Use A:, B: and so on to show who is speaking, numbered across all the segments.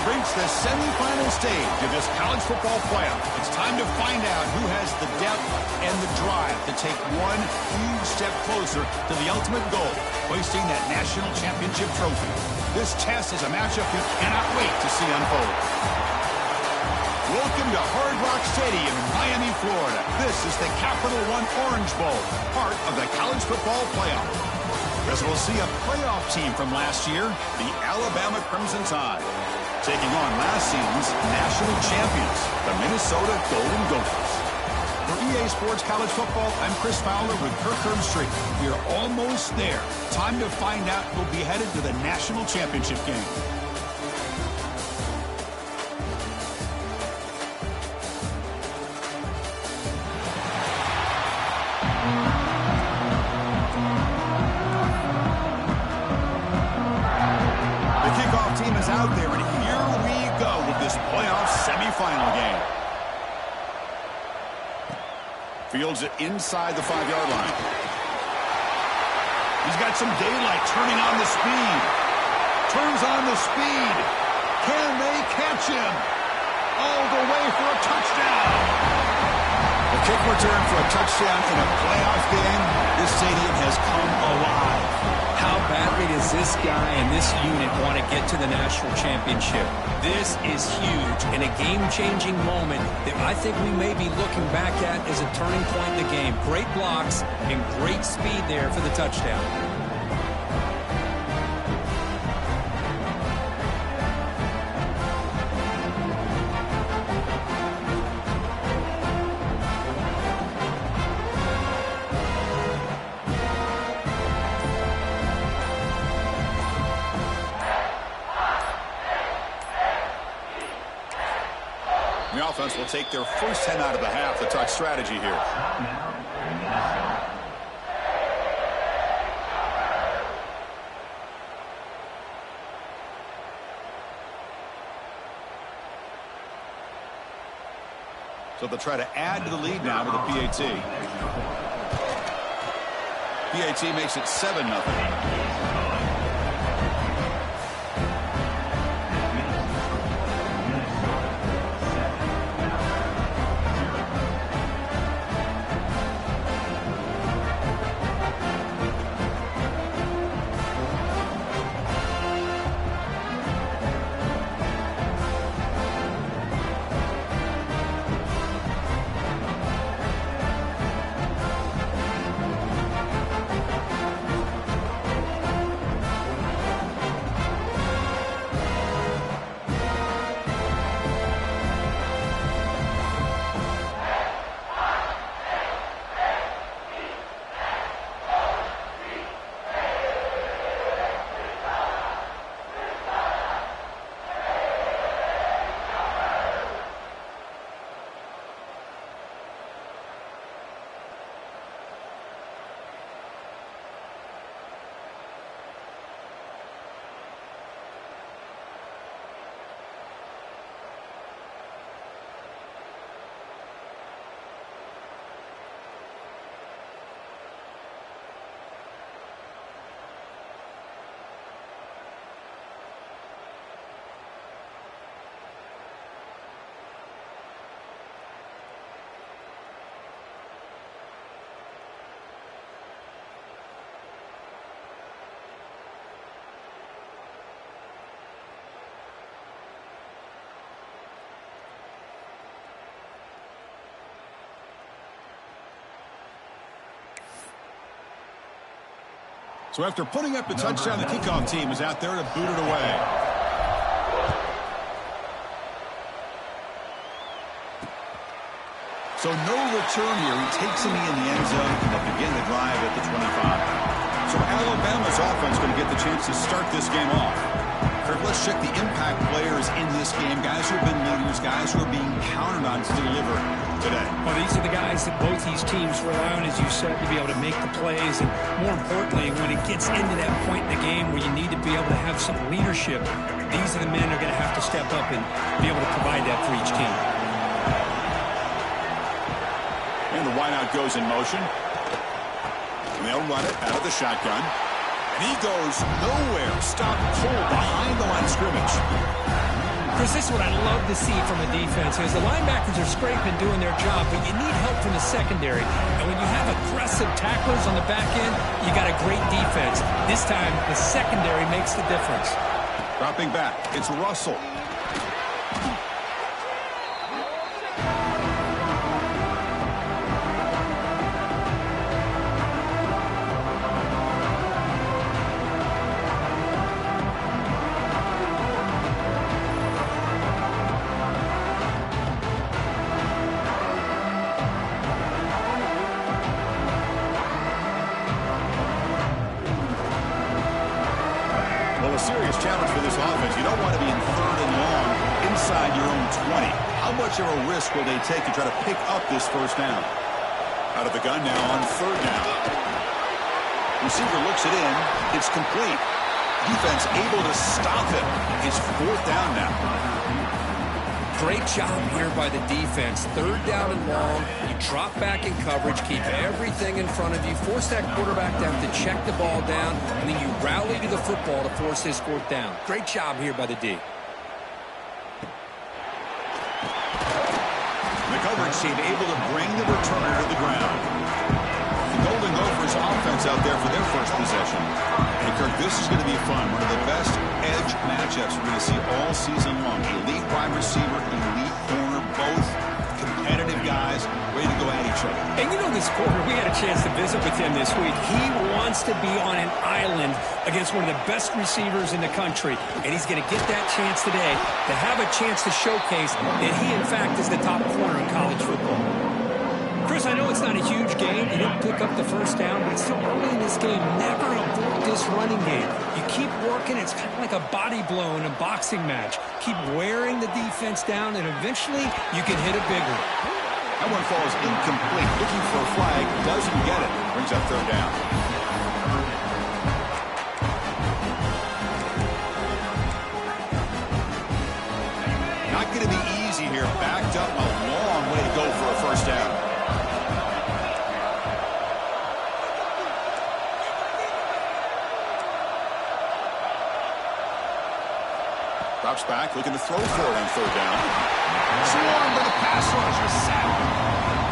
A: have reached the semifinal stage of this college football playoff. It's time to find out who has the depth and the drive to take one huge step closer to the ultimate goal, hoisting that national championship trophy. This test is a matchup we cannot wait to see unfold. Welcome to Hard Rock Stadium in Miami, Florida. This is the Capital One Orange Bowl, part of the college football playoff. As we'll see a playoff team from last year, the Alabama Crimson Tide, taking on last season's national champions, the Minnesota Golden Gophers. For EA Sports College Football, I'm Chris Fowler with Kirk Herbstreit. We're almost there. Time to find out who'll be headed to the national championship game. Out there, and here we go with this playoff semifinal game. Fields it inside the 5-yard line. He's got some daylight, turning on the speed. Turns on the speed. Can they catch him? All the way for a touchdown. The kick return for a touchdown in a playoff game. This stadium has come alive.
B: How badly does this guy and this unit want to get to the national championship? This is huge and a game-changing moment that I think we may be looking back at as a turning point in the game. Great blocks and great speed there for the touchdown.
A: The offense will take their first 10 out of the half. The touch strategy here. So they'll try to add to the lead now with a PAT. PAT makes it 7-0. So after putting up the touchdown, the kickoff team is out there to boot it away. So no return here. He takes him in the end zone, and they'll begin the drive at the 25. So Alabama's offense going to get the chance to start this game off. Kirk, let's check the impact players in this game. Guys who have been leaders, guys who are being counted on to deliver today.
C: Well, these are the guys that both these teams rely on, as you said, to be able to make the plays. And more importantly, when it gets into that point in the game where you need to be able to have some leadership, these are the men who are going to have to step up and be able to provide that for each team.
A: And the wideout goes in motion. And they'll run it out of the shotgun. And he goes nowhere. Stopped cold behind the line of scrimmage.
C: Chris, this is what I love to see from a defense is the linebackers are scraping, doing their job, but you need help from the secondary. And when you have aggressive tacklers on the back end, you got a great defense. This time, the secondary makes the difference.
A: Dropping back, it's Russell. Well, a serious challenge for this offense. You don't want to be in 3rd and long inside your own 20. How much of a risk will they take to try to pick up this first down? Out of the gun now on 3rd down. Receiver looks it in. It's complete. Defense able to stop it. It's 4th down now.
B: Great job here by the defense. 3rd down and long. You drop back in coverage, keep everything in front of you, force that quarterback to have to check the ball down, and then you rally to the football to force his 4th down. Great job here by the D.
A: The coverage team able to bring the returner to the ground. The Golden Gophers offense out there for their first possession. And Kirk, this is going to be fun. One of the best edge matchups we're going to see all season long. Elite wide receiver, elite corner, both competitive guys ready to go at each other.
C: And you know this corner, we had a chance to visit with him this week. He wants to be on an island against one of the best receivers in the country. And he's going to get that chance today to have a chance to showcase that he, in fact, is the top corner in college football. Chris, I know it's not a huge game. You didn't pick up the first down, but it's still early in this game. Never avoid this running game. You keep working. It's kind of like a body blow in a boxing match. Keep wearing the defense down, and eventually you can hit a bigger.
A: That one falls incomplete. Looking for a flag. Doesn't get it. Brings up 3rd down. Not going to be easy here. Backed up a long way to go for a first down. Drops back, looking to throw for it on 3rd down. Swarmed by the pass rusher, sacked.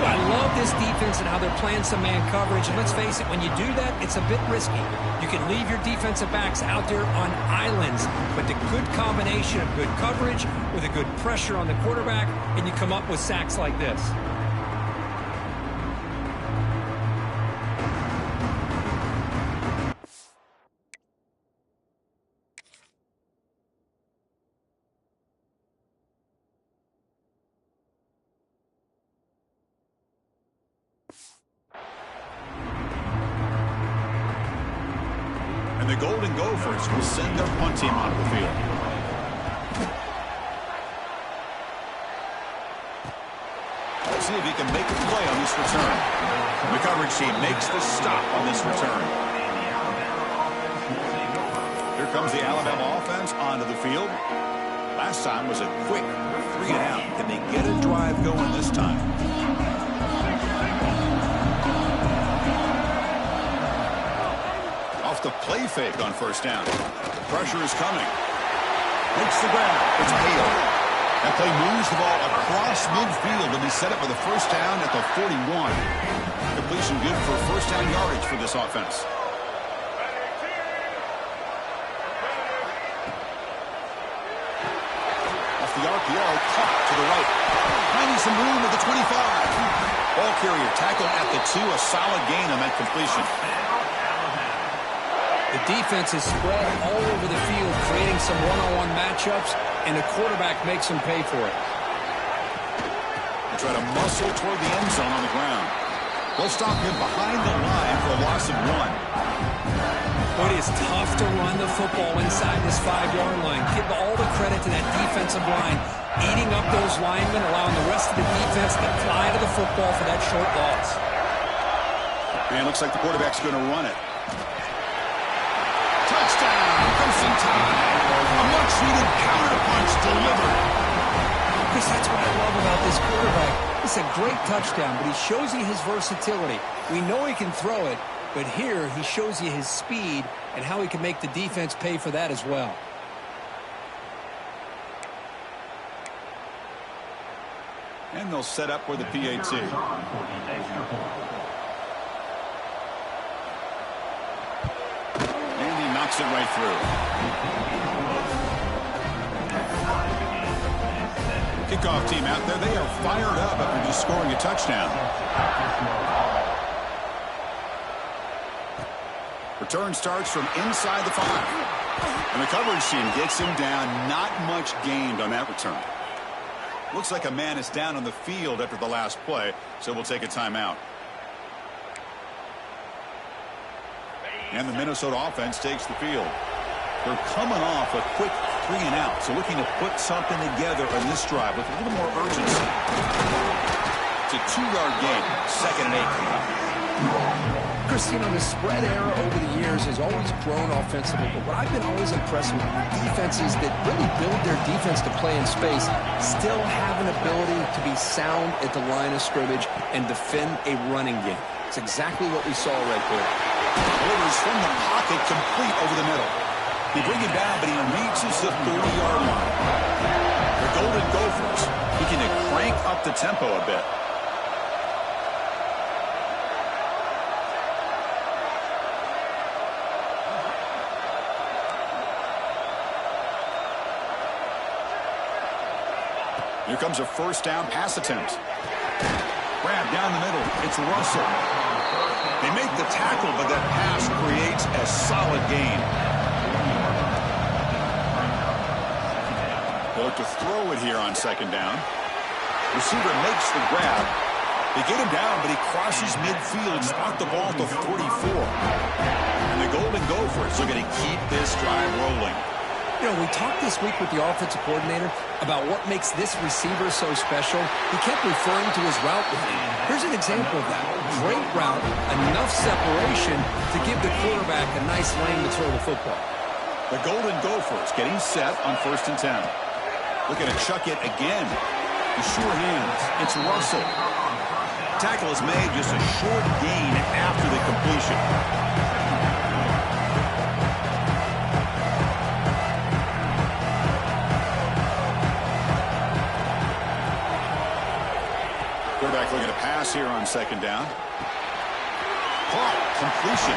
C: Well, I love this defense and how they're playing some man coverage. And let's face it, when you do that, it's a bit risky. You can leave your defensive backs out there on islands, but the good combination of good coverage with a good pressure on the quarterback, and you come up with sacks like this.
A: The Golden Gophers will send their punt team onto the field. Let's see if he can make a play on this return. The coverage team makes the stop on this return. Here comes the Alabama offense onto the field. Last time was a quick 3 and out. Can they get a drive going this time? Off the play fake on first down. The pressure is coming. Makes the grab. It's Hale. That play moves the ball across midfield, and he set up for the first down at the 41. Completion good for first down yardage for this offense. Off the RPO, caught to the right. Finding some room at the 25. Ball carrier tackled at the 2. A solid gain on that completion.
B: The defense is spread all over the field, creating some one-on-one matchups, and the quarterback makes them pay for it.
A: They try to muscle toward the end zone on the ground. They'll stop him behind the line for a loss of 1.
C: But it is tough to run the football inside this 5-yard line. Give all the credit to that defensive line, eating up those linemen, allowing the rest of the defense to fly to the football for that short loss.
A: Man, looks like the quarterback's going to run it. Touchdown! Comes some time. A much-needed counter-punch delivered.
C: Chris, that's what I love about this quarterback. It's a great touchdown, but he shows you his versatility. We know he can throw it, but here he shows you his speed and how he can make the defense pay for that as well.
A: And they'll set up for the PAT. And he knocks it right through. Kickoff team out there, they are fired up after just scoring a touchdown. Return starts from inside the 5. And the coverage team gets him down. Not much gained on that return. Looks like a man is down on the field after the last play, so we'll take a timeout. And the Minnesota offense takes the field. They're coming off a quick 3 and out, so looking to put something together on this drive with a little more urgency. It's a 2-yard gain, 2nd and 8.
B: Chris, you know, the spread era over the years has always grown offensively, but what I've been always impressed with defenses that really build their defense to play in space still have an ability to be sound at the line of scrimmage and defend a running game. It's exactly what we saw right there.
A: Delivers from the pocket, complete over the middle. They bring him down, but he reaches the 30-yard line. The Golden Gophers looking to crank up the tempo a bit. Here comes a first down pass attempt. Grab down the middle. It's Russell. They make the tackle, but that pass creates a solid gain. They look to throw it here on 2nd down. Receiver makes the grab. They get him down, but he crosses midfield, spot the ball at the 44. And the Golden Gophers are going to keep this drive rolling.
B: You know, we talked this week with the offensive coordinator about what makes this receiver so special. He kept referring to his route running. Here's an example of that. Great route, enough separation to give the quarterback a nice lane to throw the football.
A: The Golden Gophers getting set on 1st and 10. Looking to chuck it again. The sure hands. It's Russell. Tackle is made, just a short gain after the completion. Quarterback looking to pass here on 2nd down. Caught. Completion.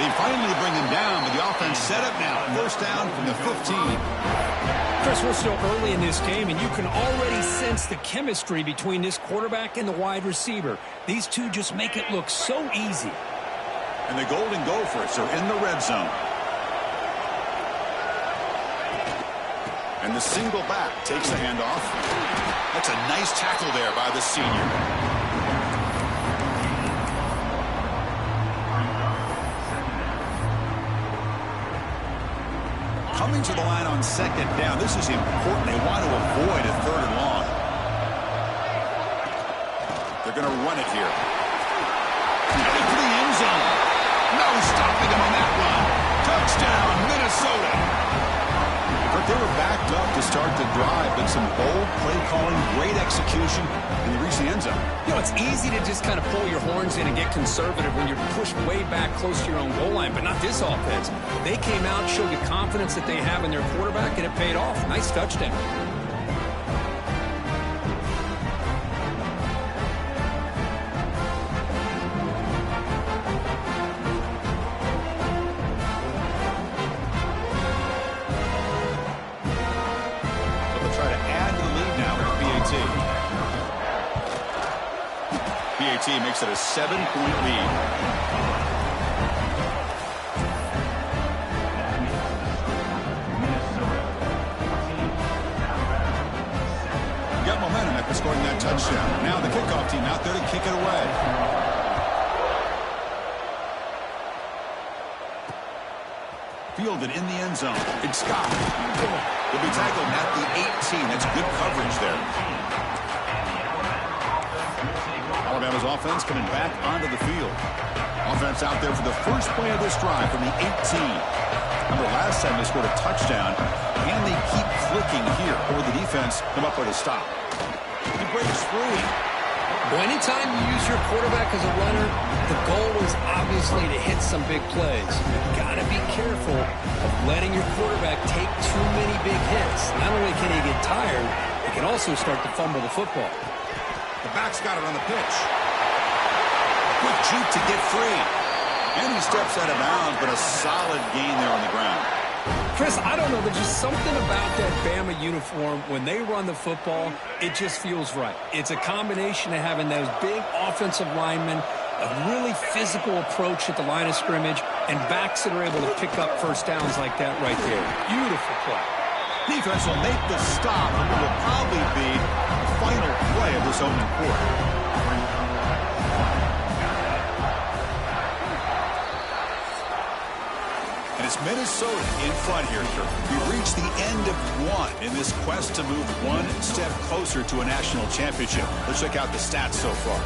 A: They finally bring him down, but the offense set up now. 1st down from the 15.
C: Chris, we're still early in this game, and you can already sense the chemistry between this quarterback and the wide receiver. These two just make it look so easy.
A: And the Golden Gophers are in the red zone. And the single back takes the handoff. That's a nice tackle there by the senior. Coming to the line on 2nd down. This is important. They want to avoid a 3rd and long. They're going to run it here. Headed to the end zone. No stopping him on that run. Touchdown, Minnesota. But they were backed up to start the drive, but some bold play calling, great execution, and they reached the end zone.
B: You know, it's easy to just kind of pull your horns in and get conservative when you're pushed way back close to your own goal line, but not this offense. They came out, showed the confidence that they have in their quarterback, and it paid off. Nice touchdown.
A: PAT makes it a 7-point lead. Got momentum after scoring that touchdown. Now the kickoff team out there to kick it away. Fielded in the end zone. It's Scott. Will be tackled at the 18. That's good coverage there. Alabama's offense coming back onto the field. Offense out there for the first play of this drive from the 18. Remember last time they scored a touchdown, and they keep clicking here, or the defense come up with a stop. He breaks free.
B: Well, anytime you use your quarterback as a runner, the goal is obviously to hit some big plays. You've got to be careful of letting your quarterback take too many big hits. Not only can he get tired, he can also start to fumble the football.
A: The back's got it on the pitch. Quick juke to get free. And he steps out of bounds, but a solid gain there on the ground.
B: Chris, I don't know. There's just something about that Bama uniform. When they run the football, it just feels right. It's a combination of having those big offensive linemen, a really physical approach at the line of scrimmage, and backs that are able to pick up first downs like that right there. Beautiful play.
A: Defense will make the stop, and it will probably be the final play of this opening quarter. And it's Minnesota in front here. We've reached the end of one in this quest to move one step closer to a national championship. Let's check out the stats so far.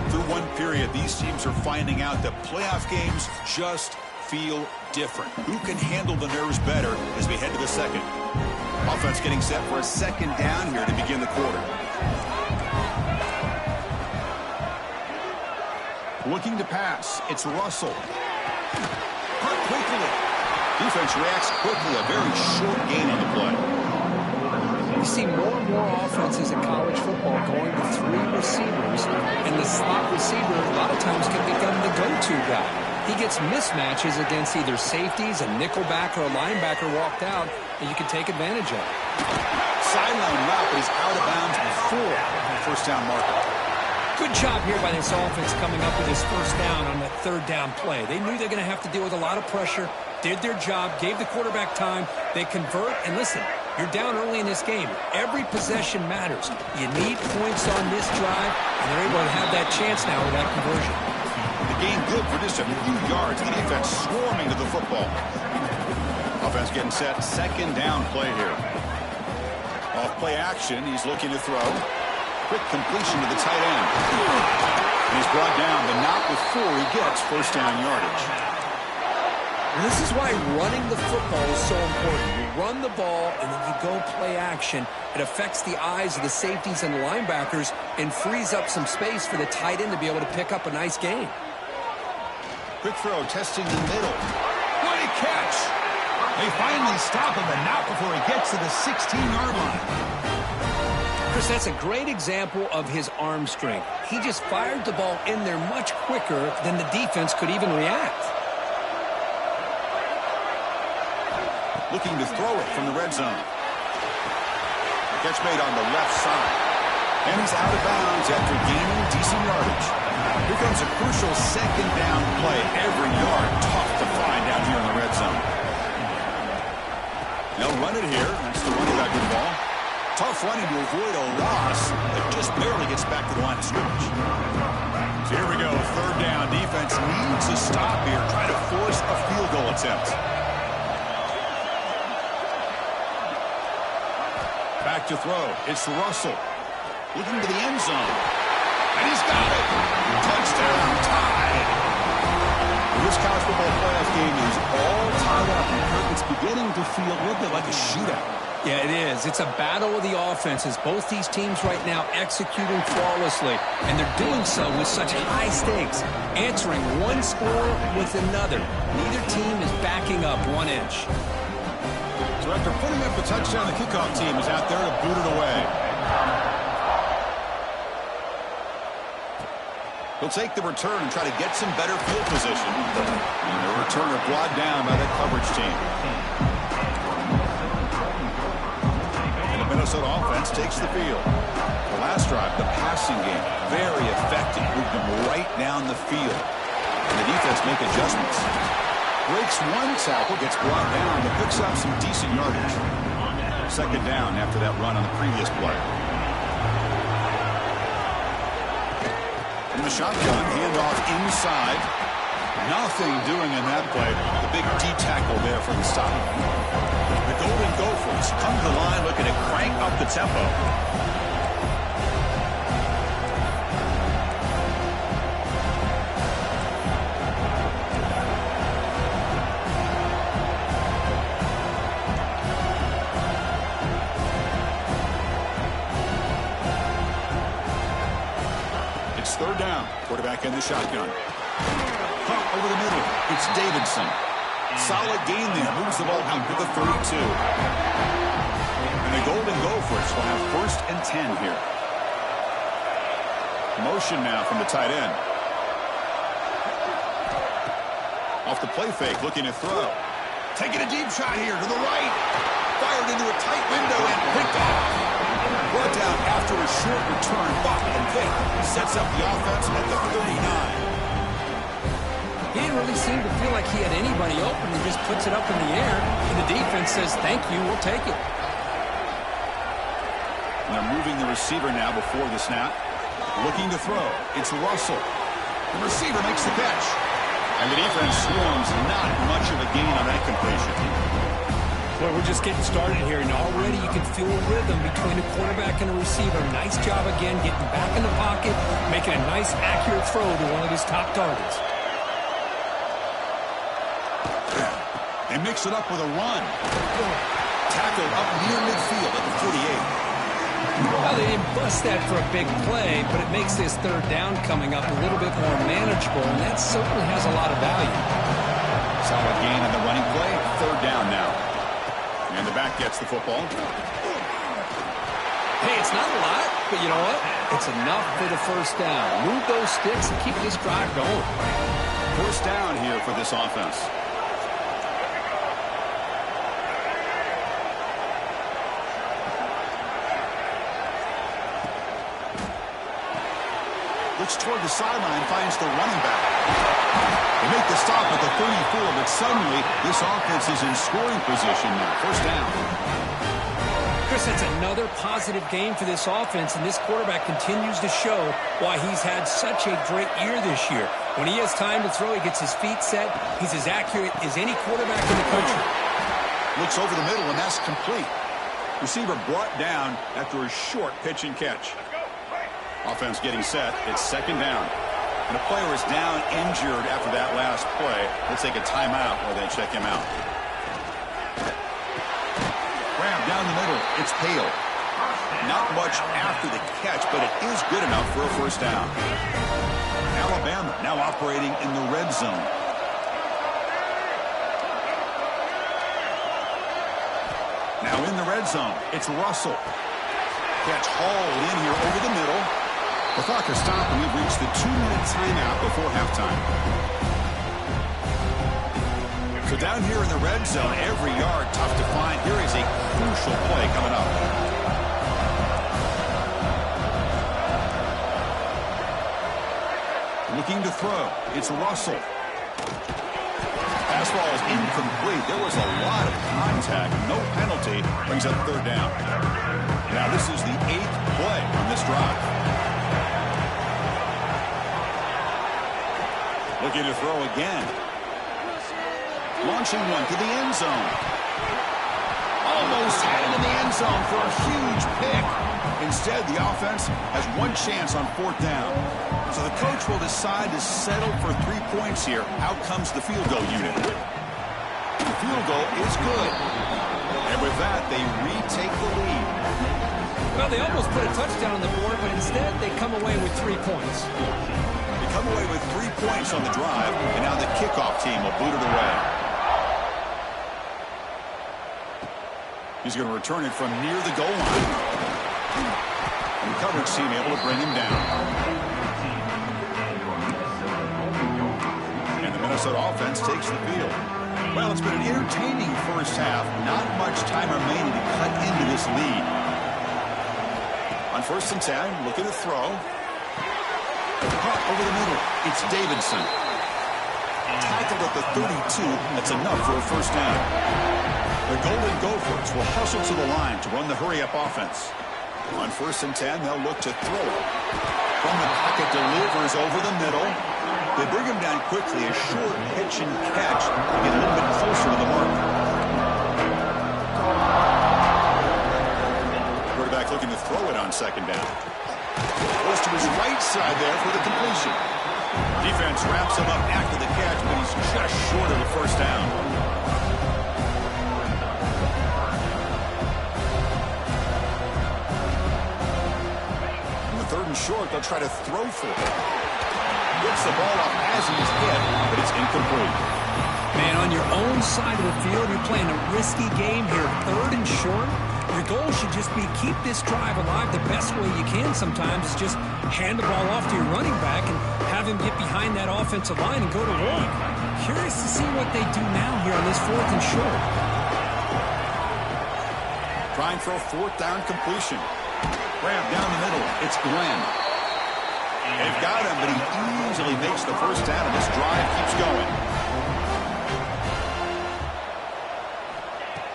A: Through one period, these teams are finding out that playoff games just feel different. Who can handle the nerves better as we head to the second? Offense getting set for a second down here to begin the quarter. Looking to pass. It's Russell. Caught quickly. Defense reacts quickly. A very short gain on the play.
B: We see more and more offenses in college football going to 3 receivers, and the slot receiver a lot of times can become the go-to guy. He gets mismatches against either safeties, a nickelback, or a linebacker walked out that you can take advantage of.
A: Sideline route, but he's out of bounds before the first down marker.
B: Good job here by this offense coming up with his first down on that third down play. They knew they're going to have to deal with a lot of pressure, did their job, gave the quarterback time. They convert, and listen, you're down early in this game. Every possession matters. You need points on this drive, and they're able to have that chance now with that conversion.
A: The game good for just a few yards. The defense swarming to the football. Offense getting set. Second down play here. Off play action. He's looking to throw. Quick completion to the tight end. And he's brought down, but not before he gets first down yardage.
B: This is why running the football is so important. You run the ball, and then you go play action. It affects the eyes of the safeties and the linebackers and frees up some space for the tight end to be able to pick up a nice gain.
A: Quick throw, testing the middle. What a catch! They finally stop him, but not before he gets to the 16-yard line.
B: Chris, that's a great example of his arm strength. He just fired the ball in there much quicker than the defense could even react.
A: Looking to throw it from the red zone. Catch made on the left side. And he's out of bounds after gaining decent yardage. Here comes a crucial second down play. Every yard tough to find down here in the red zone. They'll run it here. That's the running back with the ball. Tough running to avoid a loss. It just barely gets back to the line of scrimmage. So here we go. Third down. Defense needs a stop here. Trying to force a field goal attempt. Back to throw. It's Russell. Looking to the end zone. And he's got it. Touchdown, tied. This college football playoff game is all tied up. It's beginning to feel a little bit like a shootout.
B: Yeah, it is. It's a battle of the offenses. Both these teams right now executing flawlessly, and they're doing so with such high stakes, answering one score with another. Neither team is backing up 1 inch.
A: So after putting up a touchdown, the kickoff team is out there to boot it away. He'll take the return and try to get some better field position. And the returner brought down by the coverage team. And the Minnesota offense takes the field. The last drive, the passing game, very effective. Moved them right down the field. And the defense make adjustments. Breaks one tackle, gets brought down, but picks up some decent yardage. Second down after that run on the previous play. From the shotgun, handoff inside. Nothing doing in that play. The big D tackle there for the stop. The Golden Gophers come to the line looking to crank up the tempo. It's third down. Quarterback in the shotgun. Pump over the middle. It's Davidson. Solid gain there. Moves the ball out to the 32. And the Golden Gophers will have 1st and 10 here. Motion now from the tight end. Off the play fake, looking to throw. Taking a deep shot here to the right. Fired into a tight window and picked off. Brought down after a short return. Buck and pick. Sets up the offense at the 39.
B: He didn't really seem to feel like he had anybody open. He just puts it up in the air, and the defense says, thank you, we'll take it.
A: And they're moving the receiver now before the snap. Looking to throw. It's Russell. The receiver makes the catch. And the defense swarms. Not much of a gain on that completion.
C: Well, we're just getting started here, and already you can feel a rhythm between the quarterback and the receiver. Nice job again getting back in the pocket, making a nice, accurate throw to one of his top targets.
A: They mix it up with a run. Tackled up near midfield at the 48.
B: Well, they didn't bust that for a big play, but it makes this third down coming up a little bit more manageable, and that certainly has a lot of value.
A: Solid gain on the running play. Third down now. And the back gets the football.
B: Hey, it's not a lot, but you know what? It's enough for the first down. Move those sticks and keep this drive going.
A: First down here for this offense. Looks toward the sideline, finds the running back. They make the stop at the 34, but suddenly this offense is in scoring position now. First down.
B: Chris, that's another positive game for this offense, and this quarterback continues to show why he's had such a great year this year. When he has time to throw, he gets his feet set. He's as accurate as any quarterback in the country.
A: Looks over the middle, and that's complete. Receiver brought down after a short pitch and catch. Offense getting set. It's second down. And a player is down injured after that last play. They'll take a timeout while they check him out. Grab down the middle. It's Pale. Not much after the catch, but it is good enough for a first down. Alabama now operating in the red zone. Now in the red zone, it's Russell. Catch hauled in here over the middle. The clock is stopped, and we've reached the 2-minute timeout before halftime. So down here in the red zone, every yard tough to find. Here is a crucial play coming up. Looking to throw. It's Russell. Pass ball is incomplete. There was a lot of contact. No penalty. Brings up third down. Now this is the 8th play on this drive. Looking to throw again. Launching one to the end zone. Almost had it in the end zone for a huge pick. Instead, the offense has one chance on fourth down. So the coach will decide to settle for 3 points here. Out comes the field goal unit. The field goal is good. And with that, they retake the lead.
B: Well, they almost put a touchdown on the board, but instead they come away with 3 points.
A: They come away with 3 points on the drive, and now the kickoff team will boot it away. He's going to return it from near the goal line. And the coverage team able to bring him down. And the Minnesota offense takes the field. Well, it's been an entertaining first half. Not much time remaining to cut into this lead. On 1st and 10, looking to throw. Caught over the middle. It's Davidson. Tackled at the 32. That's enough for a first down. The Golden Gophers will hustle to the line to run the hurry-up offense. On 1st and 10, they'll look to throw. From the pocket, delivers over the middle. They bring him down quickly. A short pitch and catch to get a little bit closer to the mark. Quarterback looking to throw it on second down. Goes to his right side there for the completion. Defense wraps him up after the catch, but he's just short of the first down. On 3rd and short, they'll try to throw for it. Gets the ball up as he's hit, but it's incomplete.
B: Man, on your own side of the field, you're playing a risky game here. 3rd and short. Your goal should just be keep this drive alive the best way you can sometimes is just hand the ball off to your running back and have him get behind that offensive line and go to work. Curious to see what they do now here on this 4th and short.
A: Trying for a 4th down completion. Grab down the middle. It's Glenn. They've got him, but he easily makes the 1st down, and this drive keeps going.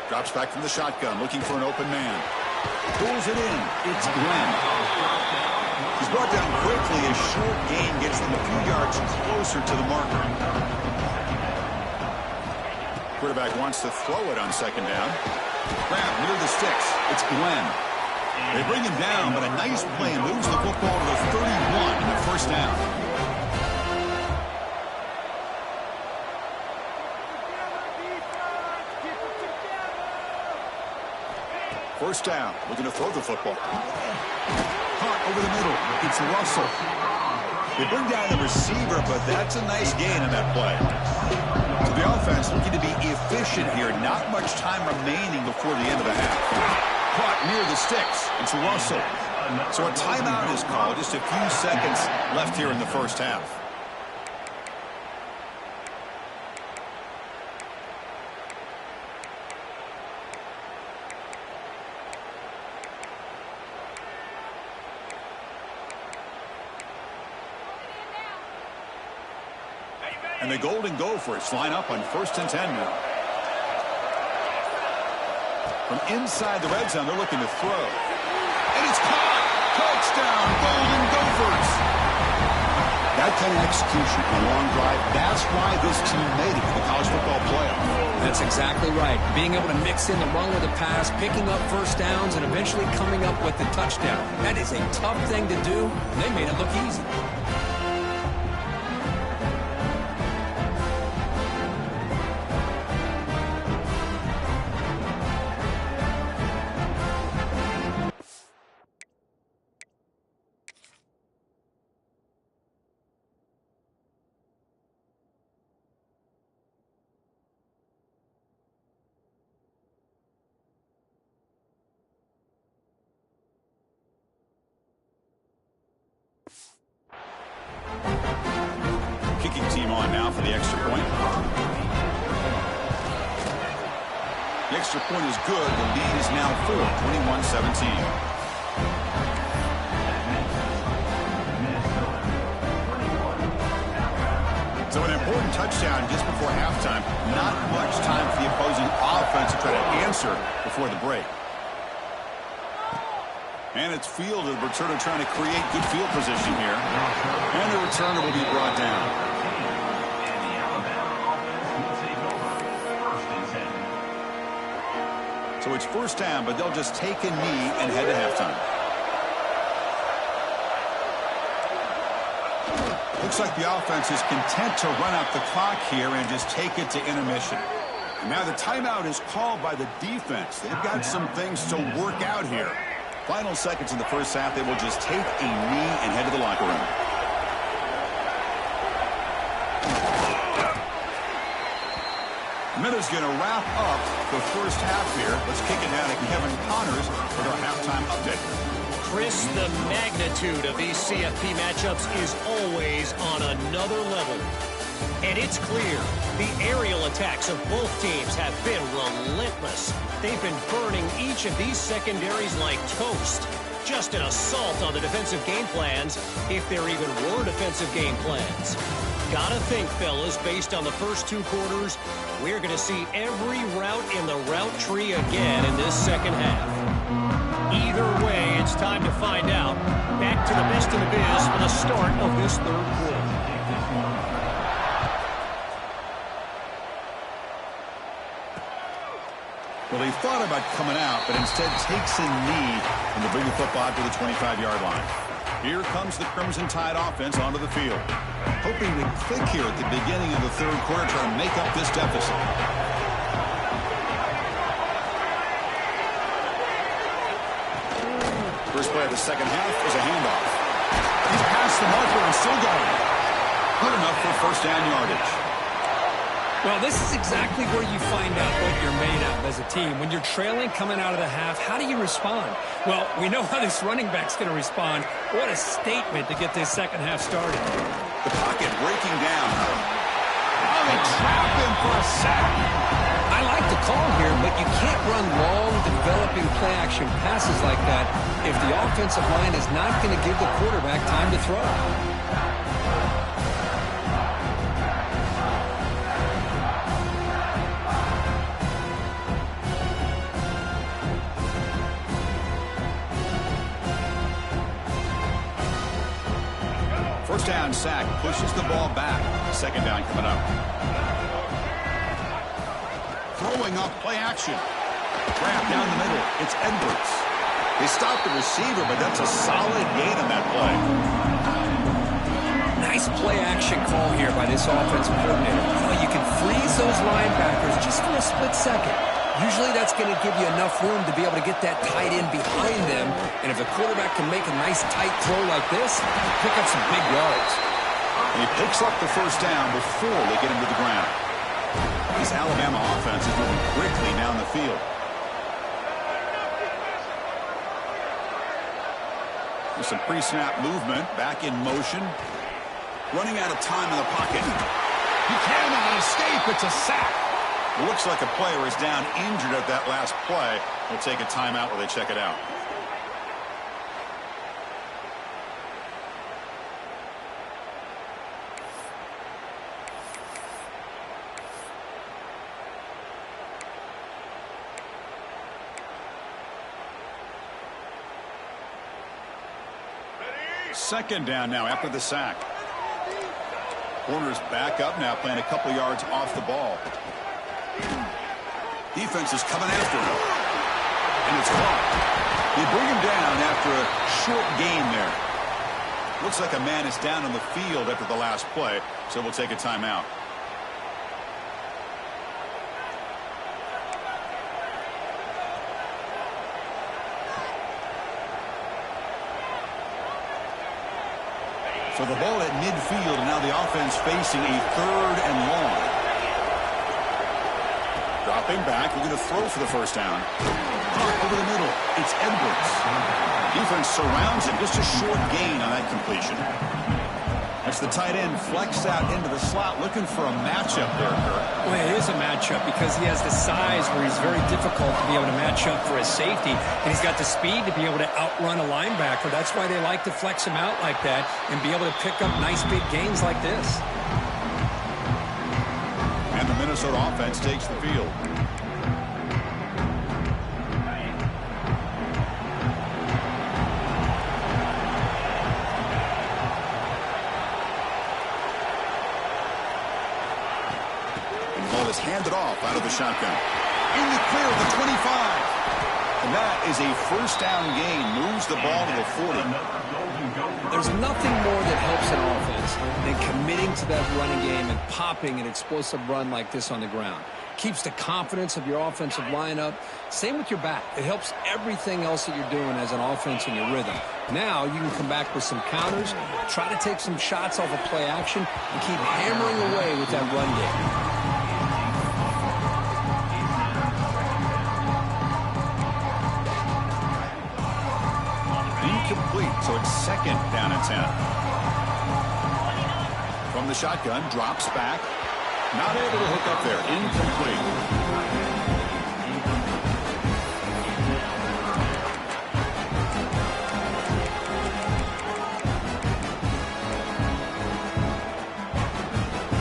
A: Drops back from the shotgun, looking for an open man. Pulls it in. It's Glenn. He's brought down quickly. A short gain gets them a few yards closer to the marker. Quarterback wants to throw it on 2nd down. Grab near the sticks. It's Glenn. They bring him down, but a nice play moves the football to the 31 in the 1st down. First down, looking to throw the football. Caught over the middle. It's Russell. They bring down the receiver, but that's a nice gain on that play. So the offense looking to be efficient here. Not much time remaining before the end of the half. Caught near the sticks. It's Russell. So a timeout is called. Just a few seconds left here in the 1st half. And the Golden Gophers line up on 1st and 10 now. From inside the red zone, they're looking to throw. And it's caught! Touchdown, Golden Gophers! That kind of execution on a long drive, that's why this team made it to the college football playoff.
B: That's exactly right. Being able to mix in the run with the pass, picking up 1st downs, and eventually coming up with the touchdown. That is a tough thing to do. They made it look easy.
A: Kicking team on now for the extra point. The extra point is good. The lead is now 4, 21-17. So an important touchdown just before halftime. Not much time for the opposing offense to try to answer before the break. And it's fielded. The returner trying to create good field position here. And the returner will be brought down. So it's 1st down, but they'll just take a knee and head to halftime. Looks like the offense is content to run out the clock here and just take it to intermission. And now the timeout is called by the defense. They've got some things to work out here. Final seconds in the 1st half, they will just take a knee and head to the locker room. Miller's going to wrap up the 1st half here. Let's kick it down to Kevin Connors for our halftime update.
D: Chris, the magnitude of these CFP matchups is always on another level. And it's clear the aerial attacks of both teams have been relentless. They've been burning each of these secondaries like toast. Just an assault on the defensive game plans, if there even were defensive game plans. Gotta think, fellas, based on the first 2 quarters, we're going to see every route in the route tree again in this 2nd half. Either way, it's time to find out. Back to the best in the biz for the start of this 3rd quarter.
A: Well, they thought about coming out, but instead takes a knee and they bring the football to the 25-yard line. Here comes the Crimson Tide offense onto the field. Hoping to click here at the beginning of the 3rd quarter, trying to make up this deficit. First play of the 2nd half is a handoff. still going. Good enough for first down yardage.
C: Well, this is exactly where you find out what you're made of as a team. When you're trailing coming out of the half, how do you respond? Well, we know how this running back's going to respond. What a statement to get this second half started.
A: The pocket breaking down. Oh, they trap him for a sack.
B: I like the call here, but you can't run long, developing play-action passes like that if the offensive line is not going to give the quarterback time to throw.
A: First down sack, pushes the ball back. Second down coming up. Throwing off play action. Grab down the middle. It's Edwards. They stopped the receiver, but that's a solid gain on that play.
B: Nice play action call here by this offensive coordinator. Oh, you can freeze those linebackers just for a split second. Usually that's going to give you enough room to be able to get that tight end behind them. And if the quarterback can make a nice tight throw like this, pick up some big yards.
A: And he picks up the first down before they get him to the ground. This Alabama offense is moving quickly down the field. There's some pre-snap movement, back in motion. Running out of time in the pocket. He cannot escape. It's a sack. It looks like a player is down injured at that last play. We'll take a timeout while they check it out. Second down now after the sack. Corner's back up now, playing a couple yards off the ball. Defense is coming after him. And it's caught. They bring him down after a short gain there. Looks like a man is down on the field after the last play, so we'll take a timeout. So the ball at midfield, and now the offense facing a third and long. Dropping back, we're going to throw for the first down. Caught over the middle. It's Edwards. Defense surrounds him. Just a short gain on that completion. As the tight end flexed out into the slot, looking for a matchup there, Kirk.
C: Well, it is a matchup because he has the size where he's very difficult to be able to match up for his safety, and he's got the speed to be able to outrun a linebacker. That's why they like to flex him out like that and be able to pick up nice big gains like this.
A: And the Minnesota offense takes the field. Handed off out of the shotgun. In the clear of the 25. And that is a first down gain. Moves the ball to the 40.
B: There's nothing more that helps an offense than committing to that running game and popping an explosive run like this on the ground. Keeps the confidence of your offensive lineup. Same with your back. It helps everything else that you're doing as an offense in your rhythm. Now you can come back with some counters, try to take some shots off of play action, and keep hammering away with that run game.
A: Complete, so it's second down and 10. From the shotgun, drops back. Not able to hook up there. Incomplete.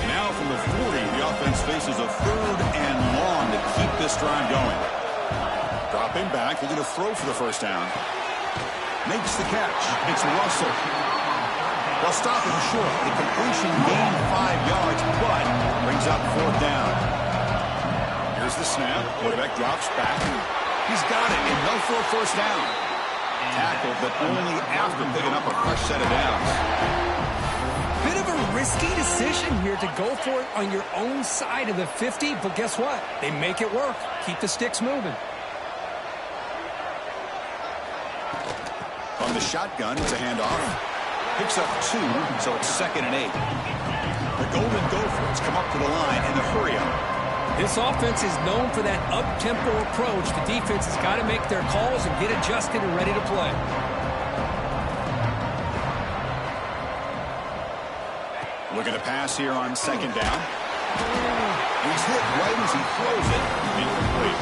A: Now from the 40, the offense faces a third and long to keep this drive going. Dropping back, they're going to throw for the first down. Makes the catch. It's Russell. They'll stop him short. The completion gained 5 yards, but brings up fourth down. Here's the snap. Quarterback drops back. He's got it, and no for a first down. Tackled, but only after picking up a fresh set of downs.
C: Bit of a risky decision here to go for it on your own side of the 50, but guess what? They make it work. Keep the sticks moving.
A: On the shotgun, it's a handoff. Picks up 2, so it's 2nd and 8. The Golden Gophers come up to the line in the hurry-up.
B: This offense is known for that up-tempo approach. The defense has got to make their calls and get adjusted and ready to play.
A: Looking to pass here on 2nd down. He's hit right as he throws it. Incomplete.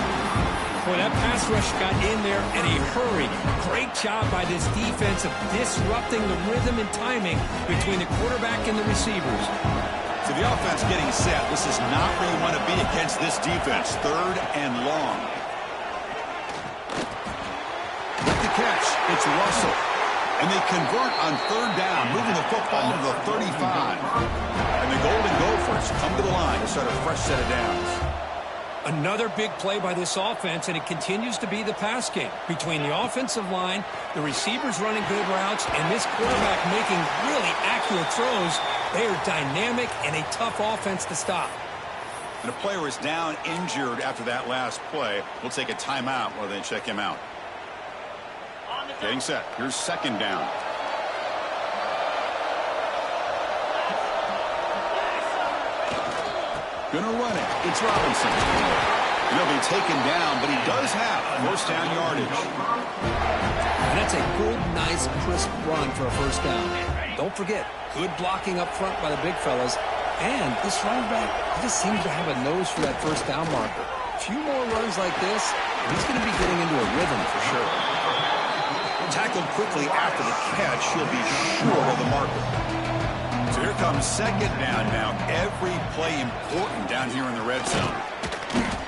B: Boy, that pass rush got in there in a hurry. Great job by this defense of disrupting the rhythm and timing between the quarterback and the receivers.
A: So the offense getting set. This is not where you want to be against this defense. 3rd and long. With the catch, it's Russell. And they convert on 3rd down, moving the football to the 35. And the Golden Gophers come to the line to start a fresh set of downs.
B: Another big play by this offense, and it continues to be the pass game. Between the offensive line, the receivers running good routes, and this quarterback making really accurate throws, they are dynamic and a tough offense to stop.
A: And a player is down injured after that last play. We'll take a timeout while they check him out. Getting set. Here's 2nd down. Gonna run it. It's Robinson. He'll be taken down, but he does have 1st down yardage.
B: And that's a good, nice, crisp run for a 1st down. Don't forget, good blocking up front by the big fellas. And this running back, he just seems to have a nose for that 1st down marker. A few more runs like this, he's going to be getting into a rhythm for sure.
A: Tackled quickly after the catch, he'll be sure of the marker. So here comes 2nd down now. Every play important down here in the red zone.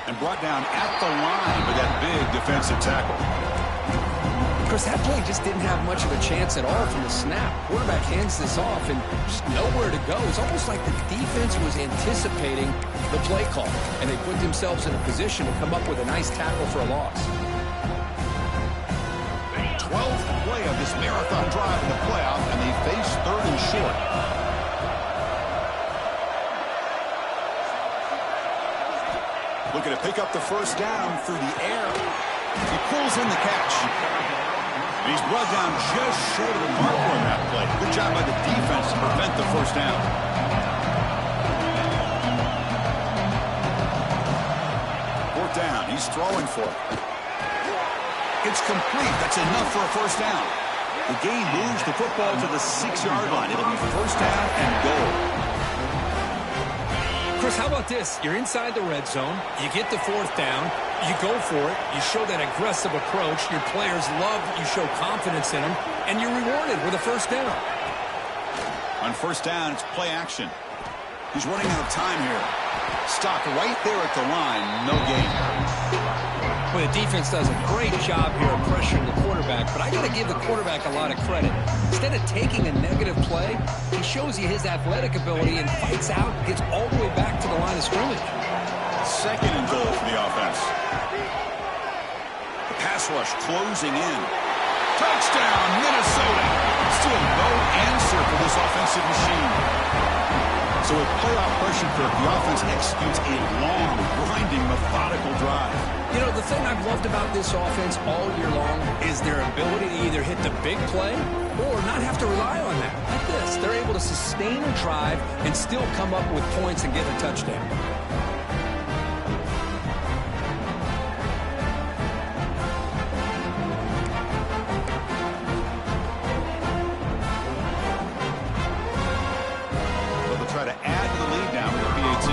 A: And brought down at the line with that big defensive tackle.
B: Chris, that play just didn't have much of a chance at all from the snap. Quarterback hands this off and just nowhere to go. It's almost like the defense was anticipating the play call, and they put themselves in a position to come up with a nice tackle for a loss.
A: 12th play of this marathon drive in the playoff, and they face 3rd and short. Looking to pick up the 1st down through the air. He pulls in the catch. And he's brought down just short of the marker on that play. Good job by the defense to prevent the 1st down. 4th down. He's throwing for it. It's complete. That's enough for a 1st down. The game moves the football to the 6-yard line. It'll be 1st down and goal.
B: Chris, how about this? You're inside the red zone. You get the 4th down. You go for it. You show that aggressive approach. Your players love that you show confidence in them. And you're rewarded with a 1st down.
A: On 1st down, it's play action. He's running out of time here. Stopped right there at the line. No gain.
B: Well, the defense does a great job here of pressuring the quarterback, but I got to give the quarterback a lot of credit. Instead of taking a negative play, he shows you his athletic ability and fights out, gets all the way back to the line of scrimmage.
A: 2nd and goal for the offense. The pass rush closing in. Touchdown, Minnesota. Still no answer for this offensive machine. So with playoff pressure, the offense executes a long, grinding, methodical drive.
B: You know, the thing I've loved about this offense all year long is their ability to either hit the big play or not have to rely on that. Like this, they're able to sustain a drive and still come up with points and get a touchdown.
A: They'll try to add to the lead now with the PAT.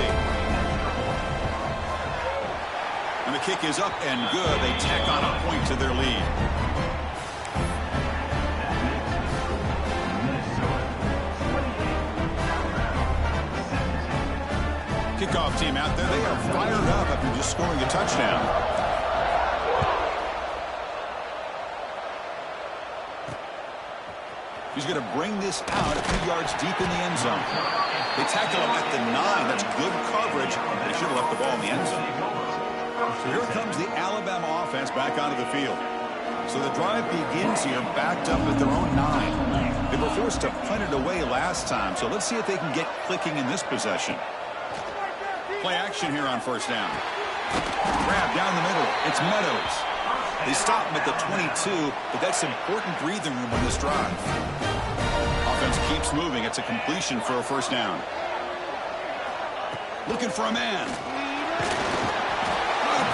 A: And the kick is up and good. They tack on a point to their lead. Kickoff team out there. They are fired up after just scoring a touchdown. He's going to bring this out a few yards deep in the end zone. They tackle him at the 9. That's good coverage. They should have left the ball in the end zone. So here comes the Alabama offense back onto the field. So the drive begins here backed up at their own 9. They were forced to punt it away last time. So let's see if they can get clicking in this possession. Play action here on 1st down. Grab down the middle. It's Meadows. They stop him at the 22, but that's important breathing room on this drive. Offense moving. It's a completion for a first down. Looking for a man. The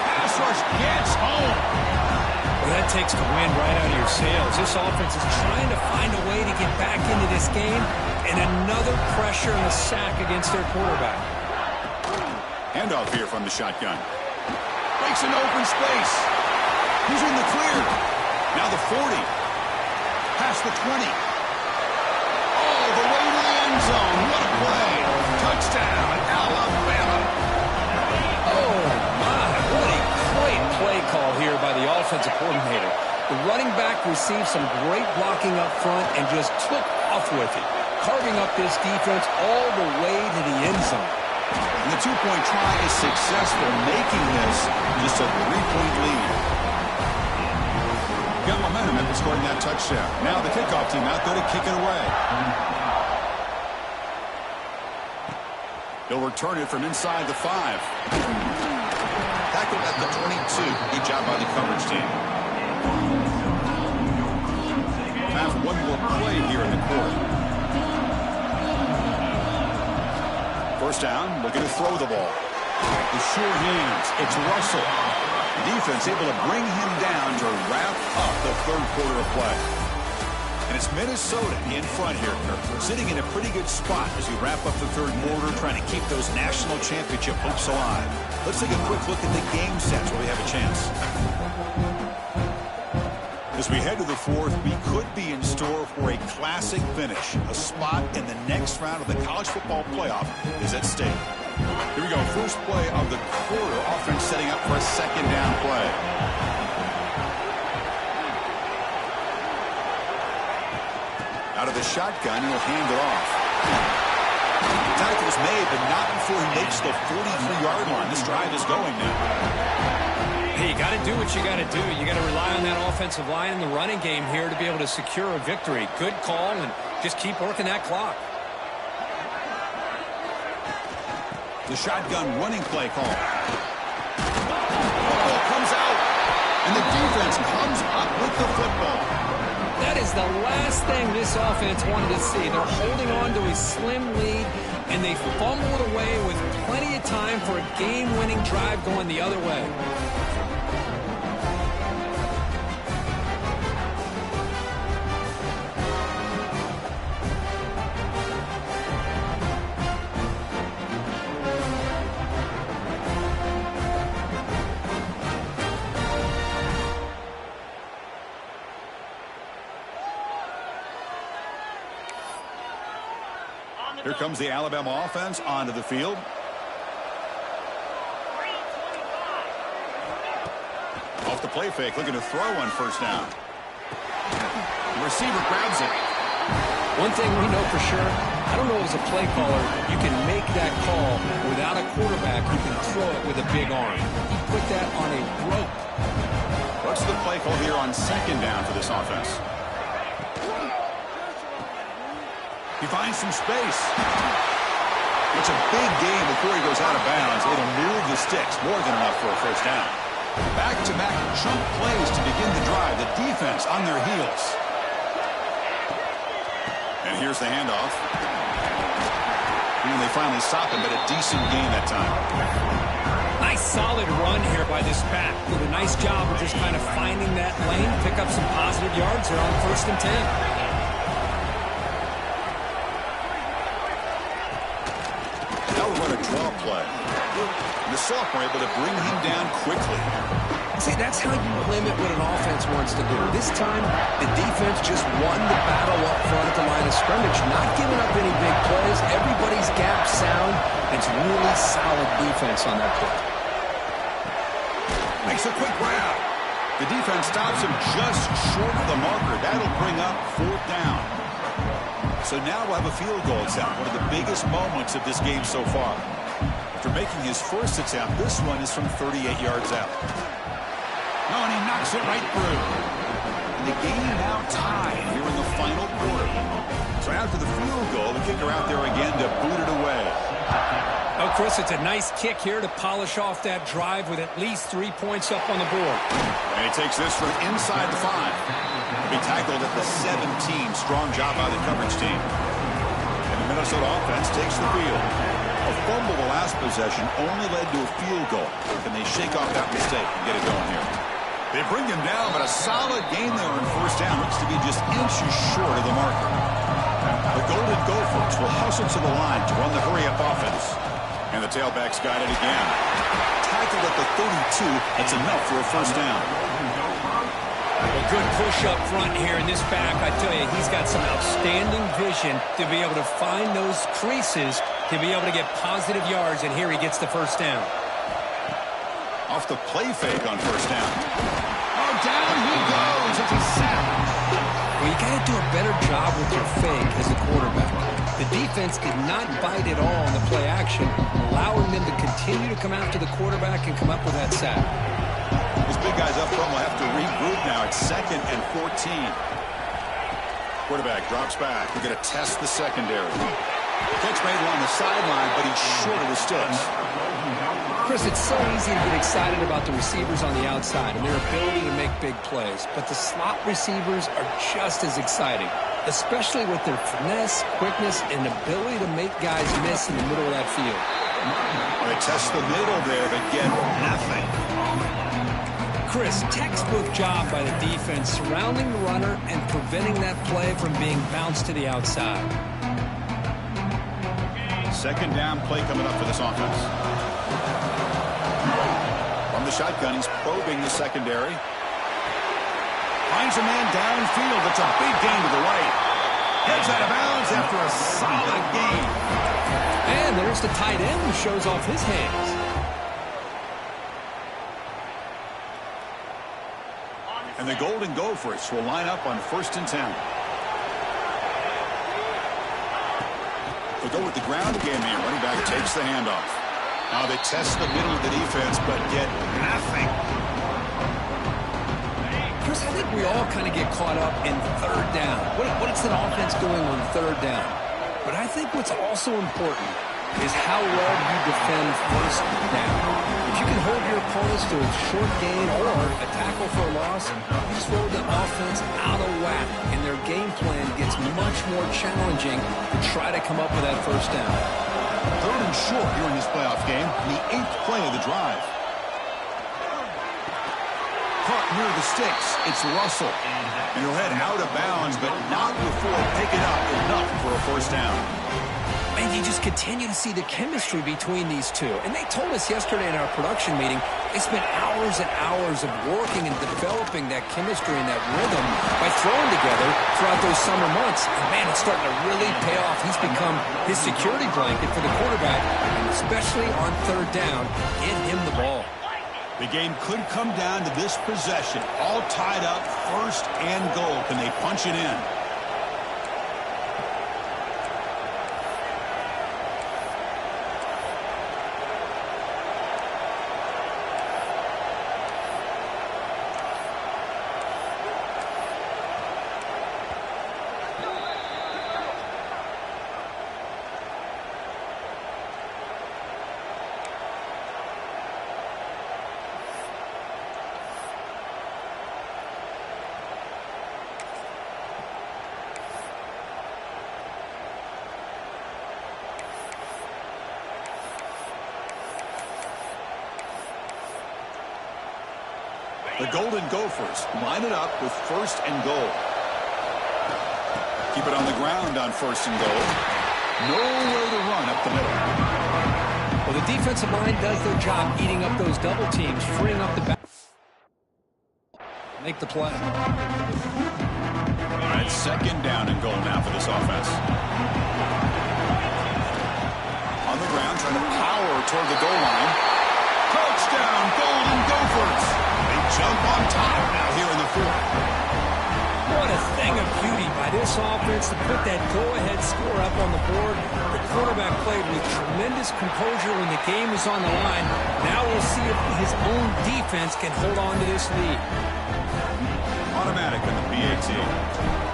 A: pass rush gets home.
C: Well, that takes the wind right out of your sails. This offense is trying to find a way to get back into this game, and another pressure and a sack against their quarterback.
A: Handoff here from the shotgun. Breaks an open space. He's in the clear. Now the 40. Past the 20. All the way to the end zone. What a play. Touchdown, Alabama.
C: Oh, my. What a great play call here by the offensive coordinator. The running back received some great blocking up front and just took off with it, carving up this defense all the way to the end zone.
A: And the two-point try is successful, making this just a three-point lead. Got momentum after scoring that touchdown. Now the kickoff team out there to kick it away. He'll return it from inside the 5. Tackled at the 22. Good job by the coverage team. Have one more play here in the quarter. First down, looking to throw the ball. With sure hands, it's Russell. The defense able to bring him down to wrap up the third quarter of play. And it's Minnesota in front here, sitting in a pretty good spot as we wrap up the third quarter, trying to keep those national championship hopes alive. Let's take a quick look at the game sets where we have a chance. As we head to the fourth, we could be in store for a classic finish. A spot in the next round of the college football playoff is at stake. Here we go. First play of the quarter. Offense setting up for a second down play. Out of the shotgun, he'll hand it off. The tackle is made, but not before he makes the 43-yard line. This drive is going now.
C: Hey, you got to do what you got to do. You got to rely on that offensive line and the running game here to be able to secure a victory. Good call, and just keep working that clock.
A: The shotgun running play call. Ball comes out, and the defense comes up with the football.
C: That is the last thing this offense wanted to see. They're holding on to a slim lead, and they fumble it away with plenty of time for a game-winning drive going the other way.
A: Here comes the Alabama offense onto the field. Off the play fake, looking to throw on first down. The receiver grabs it.
C: One thing we know for sure, I don't know as a play caller, you can make that call without a quarterback who can throw it with a big arm. He put that on a rope.
A: What's the play call here on second down for this offense? He finds some space. It's a big game before he goes out of bounds. It'll move the sticks. More than enough for a first down. Back-to-back chunk plays to begin the drive. The defense on their heels. And here's the handoff. And they finally stop him, but a decent gain that time.
C: Nice solid run here by this back. Did a nice job of just kind of finding that lane, pick up some positive yards there on 1st and 10.
A: Draw play. And the sophomore able to bring him down quickly.
C: See, that's how you limit what an offense wants to do. This time, the defense just won the battle up front at the line of scrimmage, not giving up any big plays. Everybody's gap sound. It's really solid defense on that play.
A: Makes a quick grab. The defense stops him just short of the marker. That'll bring up 4th down. So now we'll have a field goal attempt, one of the biggest moments of this game so far. After making his first attempt, this one is from 38 yards out. Oh, and he knocks it right through. And the game now tied here in the final quarter. So after the field goal, the kicker out there again to boot it away.
C: Oh, Chris, it's a nice kick here to polish off that drive with at least 3 points up on the board.
A: And he takes this from inside the 5. Be tackled at the 17. Strong job by the coverage team. And the Minnesota offense takes the field. A fumble the last possession only led to a field goal. Can they shake off that mistake and get it going here? They bring him down, but a solid gain there on first down. Looks to be just inches short of the marker. The Golden Gophers will hustle to the line to run the hurry-up offense. And the tailback's got it again. Tackled at the 32. That's enough for a first down.
B: A good push up front here in this back. I tell you, he's got some outstanding vision to be able to find those creases, to be able to get positive yards, and here he gets the first down.
A: Off the play fake on first down. Oh, down he goes. It's a sack.
B: Well, you got to do a better job with your fake as a quarterback. The defense did not bite at all on the play action, allowing them to continue to come after the quarterback and come up with that sack.
A: These big guys up front will have to regroup now. It's 2nd and 14. Quarterback drops back. We're going to test the secondary. Catch made along the sideline, but he's short of the sticks.
B: Chris, it's so easy to get excited about the receivers on the outside and their ability to make big plays, but the slot receivers are just as exciting, especially with their finesse, quickness, and ability to make guys miss in the middle of that field.
A: Well, they test the middle there, but get nothing.
B: Chris, textbook job by the defense surrounding the runner and preventing that play from being bounced to the outside.
A: Second down play coming up for this offense. From the shotgun, he's probing the secondary. Finds a man downfield. It's a big gain to the right. Heads out of bounds after a solid gain.
B: And there's the tight end who shows off his hands.
A: And the Golden Gophers will line up on 1st and 10. They'll go with the ground game here. Running back takes the handoff. Now they test the middle of the defense, but get nothing.
B: Chris, I think we all kind of get caught up in 3rd down. What is an offense doing on 3rd down? But I think what's also important is how well you defend 1st down. If you can hold your opponents to a short gain or a tackle for a loss, you just roll the offense out of whack, and their game plan gets much more challenging to try to come up with that 1st down.
A: 3rd and short here in this playoff game, the 8th play of the drive. Caught near the sticks. It's Russell. And he'll head out of bounds, but not before picking up enough for a 1st down.
B: And you just continue to see the chemistry between these two. And they told us yesterday in our production meeting, they spent hours and hours of working and developing that chemistry and that rhythm by throwing together throughout those summer months. And man, it's starting to really pay off. He's become his security blanket for the quarterback, and especially on 3rd down, get him the ball.
A: The game could come down to this possession. All tied up, 1st and goal. Can they punch it in? The Golden Gophers line it up with 1st and goal. Keep it on the ground on 1st and goal. Nowhere to run up the middle.
B: Well, the defensive line does their job eating up those double teams, freeing up the back. Make the play.
A: All right, 2nd down and goal now for this offense. On the ground, trying to power toward the goal line. Touchdown, Golden Gophers. They jump on top now here in the 4th.
B: What a thing of beauty by this offense to put that go-ahead score up on the board. The quarterback played with tremendous composure when the game was on the line. Now we'll see if his own defense can hold on to this lead.
A: Automatic in the PAT.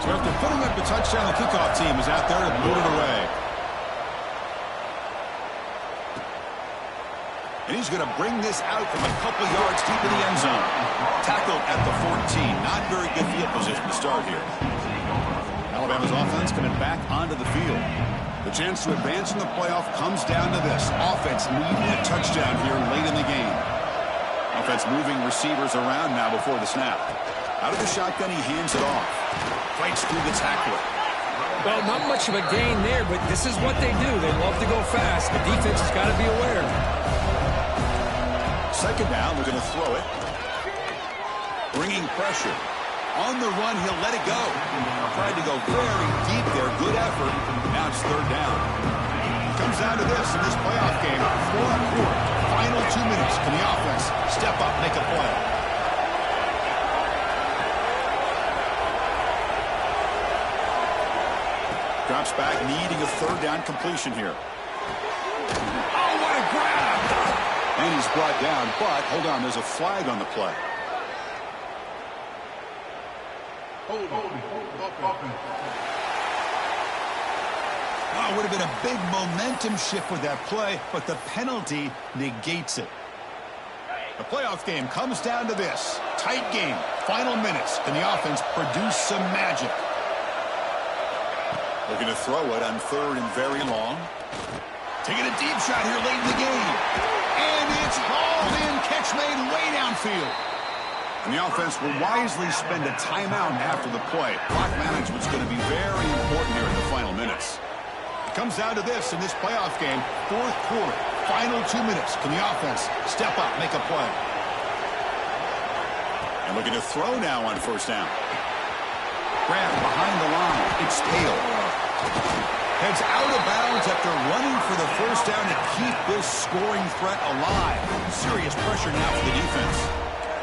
A: So after putting up the touchdown, the kickoff team is out there to move it away. And he's going to bring this out from a couple yards deep in the end zone. Tackled at the 14. Not very good field position to start here. Alabama's offense coming back onto the field. The chance to advance in the playoff comes down to this. Offense needing a touchdown here late in the game. Offense moving receivers around now before the snap. Out of the shotgun, he hands it off. Fights through the tackler.
B: Well, not much of a gain there, but this is what they do. They love to go fast. The defense has got to be aware.
A: Second down, they're going to throw it. Bringing pressure. On the run, he'll let it go. Tried to go very deep there. Good effort. Now it's third down. Comes down to this in this playoff game. Fourth quarter. Final 2 minutes. Can the offense step up, make a play? Drops back, needing a third down completion here. Oh, what a grab! And he's brought down, but hold on, there's a flag on the play. Wow, would have been a big momentum shift with that play, but the penalty negates it. The playoff game comes down to this. Tight game, final minutes. Can the offense produce some magic? Looking to throw it on third and very long. Taking a deep shot here late in the game. And it's hauled in. Catch made way downfield. And the offense will wisely spend a timeout after the play. Clock management's going to be very important here in the final minutes. It comes down to this in this playoff game. Fourth quarter, final 2 minutes. Can the offense step up, make a play? And looking to throw now on first down. Grab behind the line. It's Taylor. Heads out of bounds after running for the first down to keep this scoring threat alive. Serious pressure now for the defense.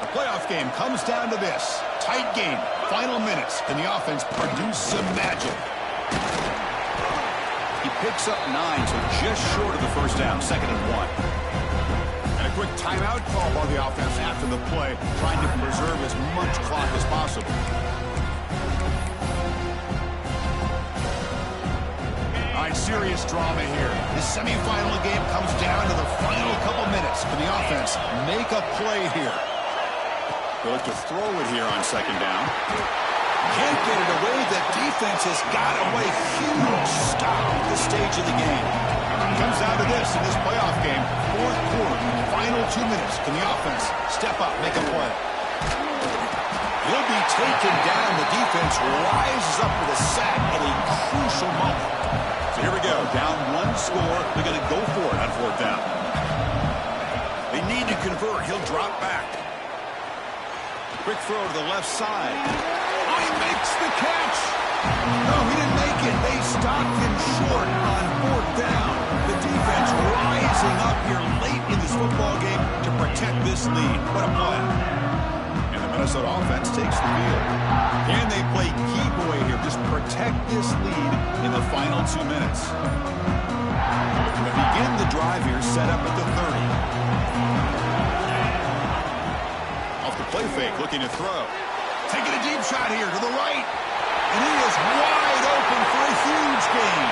A: The playoff game comes down to this. Tight game. Final minutes. Can the offense produce some magic? He picks up 9, so just short of the first down. 2nd and 1. And a quick timeout call by the offense after the play, trying to preserve as much clock as possible. All right, serious drama here. This semifinal game comes down to the final couple minutes. Can the offense make a play here? They look to throw it here on 2nd down. Can't get it away. The defense has got away. Huge stop at this stage of the game. Comes down to this in this playoff game. Fourth quarter, final 2 minutes. Can the offense step up, make a play? He'll be taken down. The defense rises up with a sack at a crucial moment. So here we go. Down 1 score. They're going to go for it on 4th down. They need to convert. He'll drop back. Quick throw to the left side. Oh, he makes the catch. No, he didn't make it. They stopped him short on 4th down. The defense rising up here late in this football game to protect this lead. What a play. And the Minnesota offense takes the field. Can they play key boy here? Just protect this lead in the final 2 minutes. And they begin the drive here, set up at the 30. Play fake, looking to throw. Taking a deep shot here to the right. And he is wide open for a huge gain.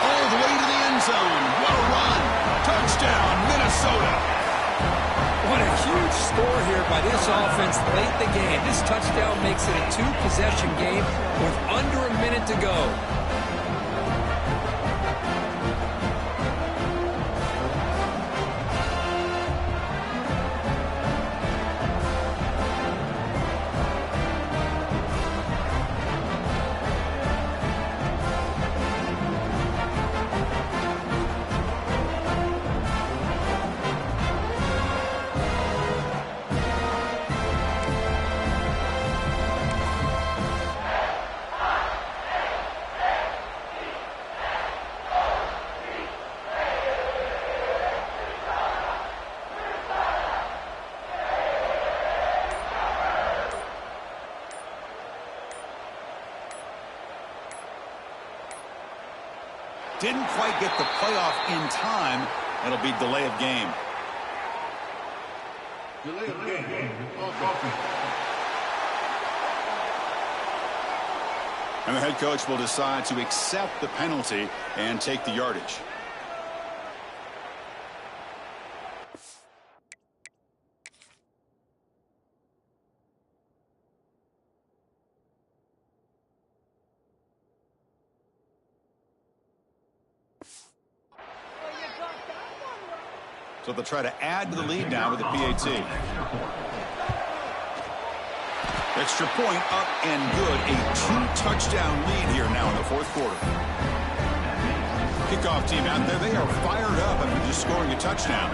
A: All the way to the end zone. What a run. Touchdown, Minnesota.
B: What a huge score here by this offense late in the game. This touchdown makes it a 2-possession game with under a minute to go.
A: Didn't quite get the playoff in time. It'll be delay of game. Delay of game. And the head coach will decide to accept the penalty and take the yardage. So they'll try to add to the lead now with the PAT. Extra point up and good. A 2-touchdown lead here now in the fourth quarter. Kickoff team out there, they are fired up after just scoring a touchdown.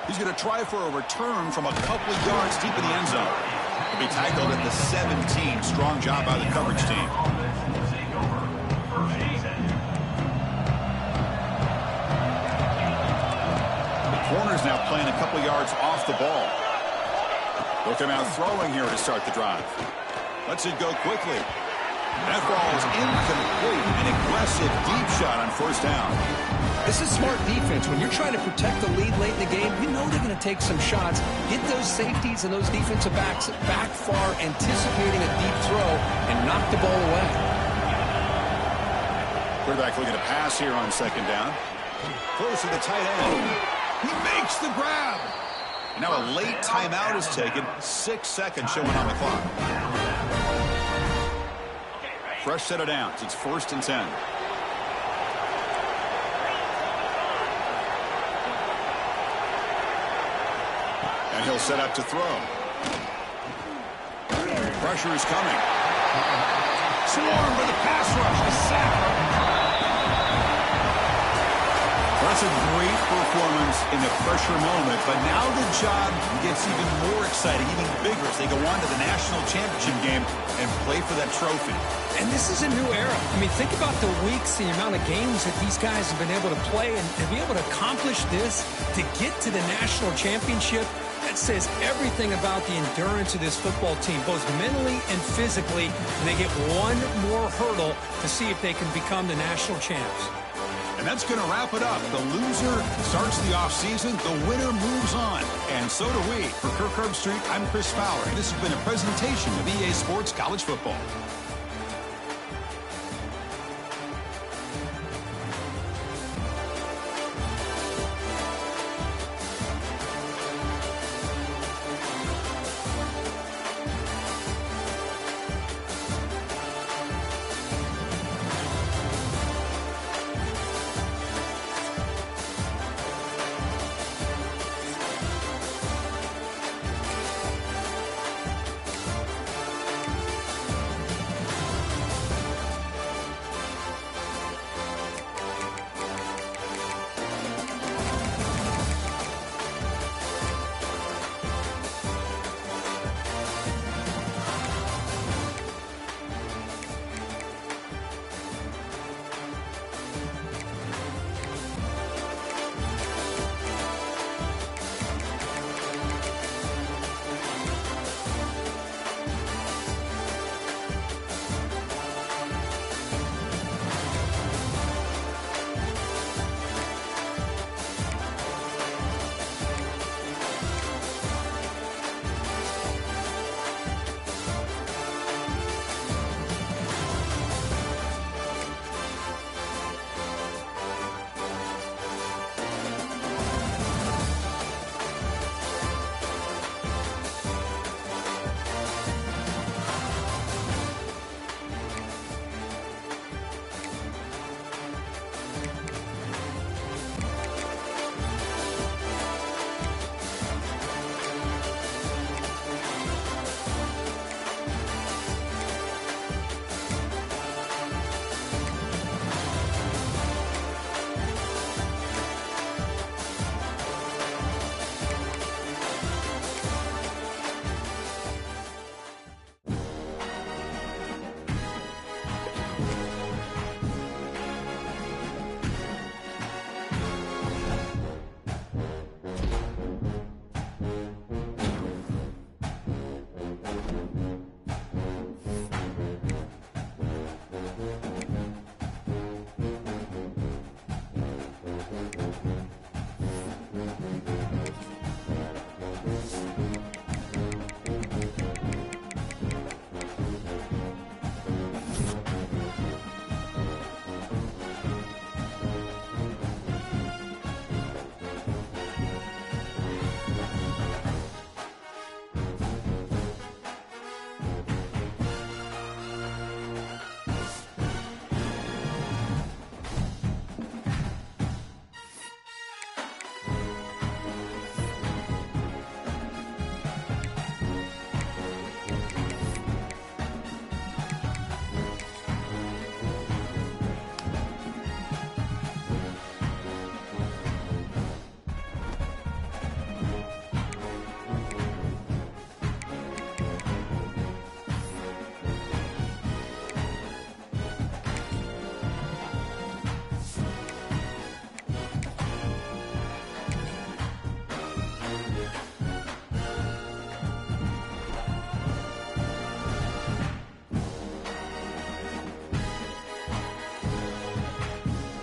A: He's going to try for a return from a couple of yards deep in the end zone. He'll be tackled at the 17. Strong job by the coverage team. Corner's now playing a couple yards off the ball. They'll come out throwing here to start the drive. Lets it go quickly. That ball is incomplete. An aggressive deep shot on first down.
B: This is smart defense. When you're trying to protect the lead late in the game, you know they're going to take some shots. Get those safeties and those defensive backs back far, anticipating a deep throw, and knock the ball away.
A: Quarterback looking to pass here on second down. Close to the tight end. He makes the grab. And now a late timeout is taken. 6 seconds showing on the clock. Fresh set of downs. It's 1st and 10. And he'll set up to throw. Pressure is coming. Swarm for the pass rush. A sack. That's a great performance in the pressure moment, but now the job gets even more exciting, even bigger as they go on to the national championship game and play for that trophy.
B: And this is a new era. I mean, think about the weeks, the amount of games that these guys have been able to play, and to be able to accomplish this, to get to the national championship, that says everything about the endurance of this football team, both mentally and physically. And they get one more hurdle to see if they can become the national champs.
A: And that's going to wrap it up. The loser starts the offseason. The winner moves on. And so do we. For Kirk Herbstreit, I'm Chris Fowler. This has been a presentation of EA Sports College Football.